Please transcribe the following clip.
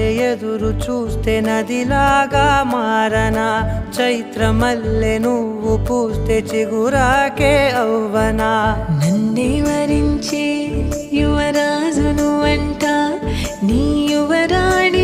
వలె ఎదురు చూస్తే నదిలాగా మారనా, చైత్రమల్లె నువ్వు పూస్తే చిగురాకే అవ్వనా. నన్నే వరించే యువరాజును అంట నీ యువరాజు